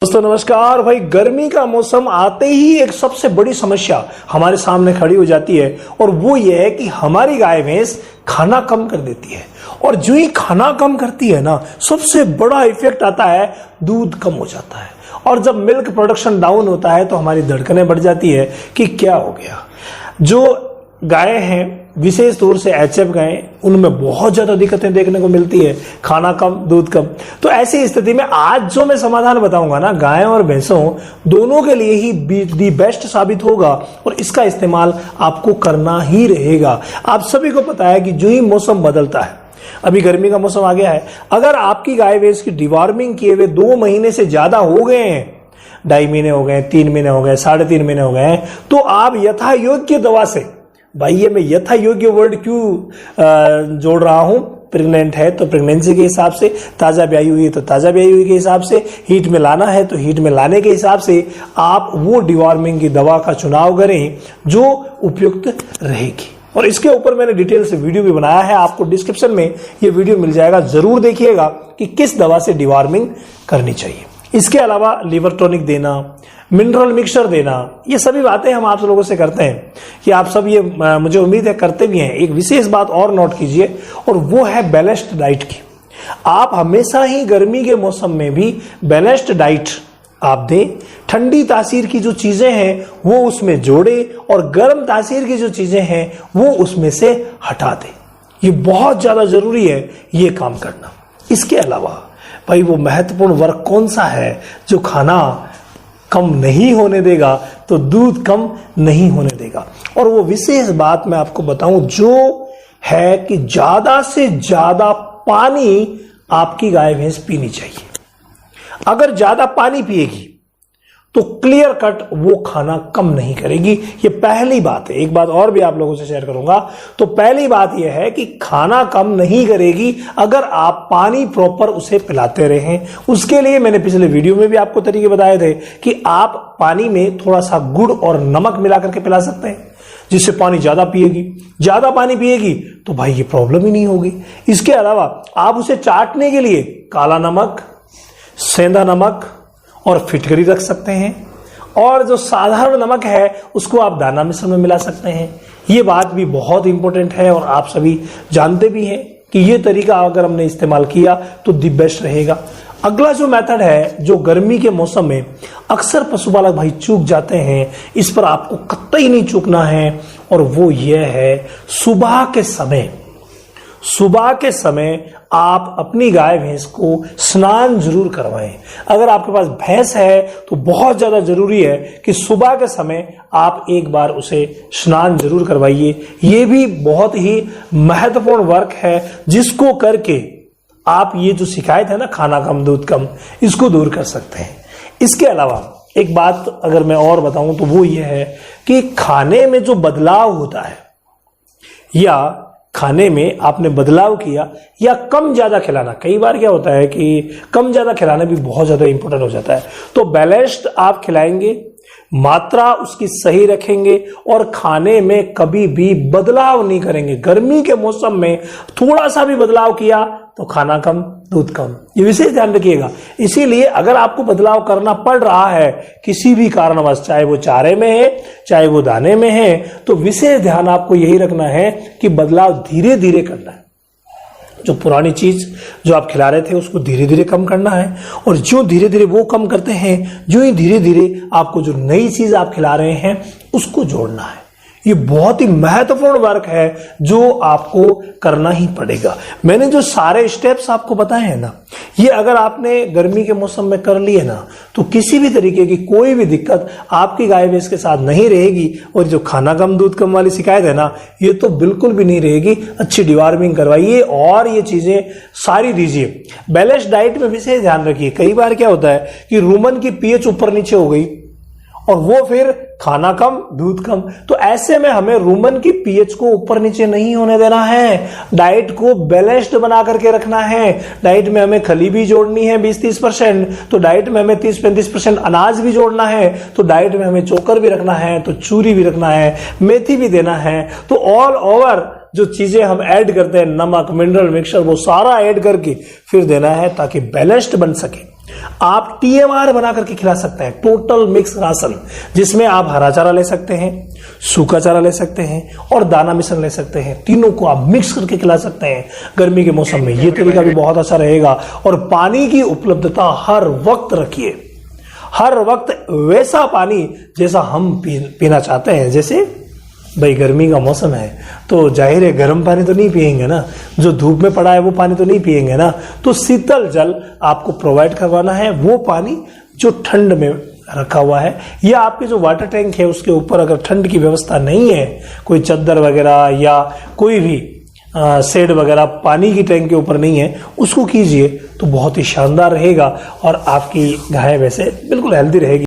दोस्तों नमस्कार। भाई गर्मी का मौसम आते ही एक सबसे बड़ी समस्या हमारे सामने खड़ी हो जाती है और वो ये है कि हमारी गाय भैंस खाना कम कर देती है। और जो ही खाना कम करती है ना, सबसे बड़ा इफेक्ट आता है, दूध कम हो जाता है। और जब मिल्क प्रोडक्शन डाउन होता है तो हमारी धड़कनें बढ़ जाती है कि क्या हो गया। जो गाय हैं, विशेष तौर से एचएफ गाय, उनमें बहुत ज्यादा दिक्कतें देखने को मिलती है, खाना कम दूध कम। तो ऐसी स्थिति में आज जो मैं समाधान बताऊंगा ना, गायों और भैंसों दोनों के लिए ही दी बेस्ट साबित होगा और इसका इस्तेमाल आपको करना ही रहेगा। आप सभी को पता है कि जो ही मौसम बदलता है, अभी गर्मी का मौसम आ गया है, अगर आपकी गाय भैंस की डिवॉर्मिंग किए हुए 2 महीने से ज्यादा हो गए हैं, 2.5 महीने हो गए, 3 महीने हो गए, 3.5 महीने हो गए, तो आप यथा योग्य दवा से, भाई ये मैं यथा योग्य वर्ड क्यों जोड़ रहा हूं, प्रेग्नेंट है तो प्रेगनेंसी के हिसाब से, ताजा ब्याई हुई है तो ताजा ब्याई हुई के हिसाब से, हीट में लाना है तो हीट में लाने के हिसाब से आप वो डिवॉर्मिंग की दवा का चुनाव करें जो उपयुक्त रहेगी। और इसके ऊपर मैंने डिटेल से वीडियो भी बनाया है, आपको डिस्क्रिप्शन में ये वीडियो मिल जाएगा, जरूर देखिएगा कि किस दवा से डिवॉर्मिंग करनी चाहिए। इसके अलावा लिवर टॉनिक देना, मिनरल मिक्सचर देना, ये सभी बातें हम आप लोगों से करते हैं कि आप सब ये मुझे उम्मीद है करते भी हैं। एक विशेष बात और नोट कीजिए और वो है बैलेंस्ड डाइट की। आप हमेशा ही गर्मी के मौसम में भी बैलेंस्ड डाइट आप दें। ठंडी तासीर की जो चीजें हैं वो उसमें जोड़े और गर्म तासीर की जो चीजें हैं वो उसमें से हटा दें। ये बहुत ज्यादा जरूरी है ये काम करना। इसके अलावा भाई वो महत्वपूर्ण वर्क कौन सा है जो खाना कम नहीं होने देगा तो दूध कम नहीं होने देगा। और वो विशेष बात मैं आपको बताऊं जो है कि ज्यादा से ज्यादा पानी आपकी गाय भैंस पीनी चाहिए। अगर ज्यादा पानी पिएगी तो क्लियर कट वो खाना कम नहीं करेगी। ये पहली बात है। एक बात और भी आप लोगों से शेयर करूंगा। तो पहली बात यह है कि खाना कम नहीं करेगी अगर आप पानी प्रॉपर उसे पिलाते रहें। उसके लिए मैंने पिछले वीडियो में भी आपको तरीके बताए थे कि आप पानी में थोड़ा सा गुड़ और नमक मिला करके पिला सकते हैं, जिससे पानी ज्यादा पिएगी। ज्यादा पानी पिएगी तो भाई ये प्रॉब्लम ही नहीं होगी। इसके अलावा आप उसे चाटने के लिए काला नमक, सेंधा नमक और फिटकरी रख सकते हैं। और जो साधारण नमक है उसको आप दाना मिश्रण में मिला सकते हैं। ये बात भी बहुत इंपॉर्टेंट है और आप सभी जानते भी हैं कि ये तरीका अगर हमने इस्तेमाल किया तो दी बेस्ट रहेगा। अगला जो मेथड है जो गर्मी के मौसम में अक्सर पशुपालक भाई चूक जाते हैं, इस पर आपको कतई नहीं चूकना है, और वो ये है सुबह के समय आप अपनी गाय भैंस को स्नान जरूर करवाएं। अगर आपके पास भैंस है तो बहुत ज्यादा जरूरी है कि सुबह के समय आप एक बार उसे स्नान जरूर करवाइए। ये भी बहुत ही महत्वपूर्ण वर्क है जिसको करके आप ये जो शिकायत है ना खाना कम दूध कम, इसको दूर कर सकते हैं। इसके अलावा एक बात अगर मैं और बताऊं तो वो ये है कि खाने में जो बदलाव होता है या खाने में आपने बदलाव किया या कम ज्यादा खिलाना, कई बार क्या होता है कि कम ज्यादा खिलाना भी बहुत ज्यादा इंपॉर्टेंट हो जाता है। तो बैलेंस्ड आप खिलाएंगे, मात्रा उसकी सही रखेंगे और खाने में कभी भी बदलाव नहीं करेंगे। गर्मी के मौसम में थोड़ा सा भी बदलाव किया तो खाना कम दूध कम, ये विशेष ध्यान रखिएगा। इसीलिए अगर आपको बदलाव करना पड़ रहा है किसी भी कारणवश, चाहे वो चारे में है चाहे वो दाने में है, तो विशेष ध्यान आपको यही रखना है कि बदलाव धीरे धीरे करना है। जो पुरानी चीज जो आप खिला रहे थे उसको धीरे धीरे कम करना है, और जो धीरे धीरे वो कम करते हैं, जो ही धीरे धीरे आपको जो नई चीज आप खिला रहे हैं उसको जोड़ना है। ये बहुत ही महत्वपूर्ण वर्क है जो आपको करना ही पड़ेगा। मैंने जो सारे स्टेप्स आपको बताए हैं ना, ये अगर आपने गर्मी के मौसम में कर लिए ना तो किसी भी तरीके की कोई भी दिक्कत आपकी गाय भैंस के साथ नहीं रहेगी। और जो खाना कम दूध कम वाली शिकायत है ना, ये तो बिल्कुल भी नहीं रहेगी। अच्छी डिवॉर्मिंग करवाइए और ये चीजें सारी दीजिए। बैलेंस डाइट में विशेष ध्यान रखिए। कई बार क्या होता है कि रूमन की पीएच ऊपर नीचे हो गई और वो फिर खाना कम दूध कम, तो ऐसे में हमें रूमन की पीएच को ऊपर नीचे नहीं होने देना है। डाइट को बैलेंस्ड बना करके रखना है। डाइट में हमें खली भी जोड़नी है 20-30%, तो डाइट में हमें 30-35% अनाज भी जोड़ना है, तो डाइट में हमें चोकर भी रखना है, तो चूरी भी रखना है, मेथी भी देना है। तो ऑल ओवर जो चीजें हम ऐड करते हैं, नमक, मिनरल मिक्सचर, वो सारा ऐड करके फिर देना है ताकि बैलेंस्ड बन सके। आप TMR बना करके खिला सकते हैं, टोटल मिक्स राशन, जिसमें आप हरा चारा ले सकते हैं, सूखा चारा ले सकते हैं और दाना मिश्रण ले सकते हैं। तीनों को आप मिक्स करके खिला सकते हैं गर्मी के मौसम में। यह तरीका भी बहुत अच्छा रहेगा। और पानी की उपलब्धता हर वक्त रखिए, हर वक्त वैसा पानी जैसा हम पीना चाहते हैं। जैसे भाई गर्मी का मौसम है तो जाहिर है गर्म पानी तो नहीं पिएंगे ना, जो धूप में पड़ा है वो पानी तो नहीं पिएंगे ना, तो शीतल जल आपको प्रोवाइड करवाना है, वो पानी जो ठंड में रखा हुआ है। या आपके जो वाटर टैंक है उसके ऊपर अगर ठंड की व्यवस्था नहीं है, कोई चद्दर वगैरह या कोई भी शेड वगैरह पानी की टैंक के ऊपर नहीं है, उसको कीजिए तो बहुत ही शानदार रहेगा और आपकी गाय वैसे बिल्कुल हेल्दी रहेगी।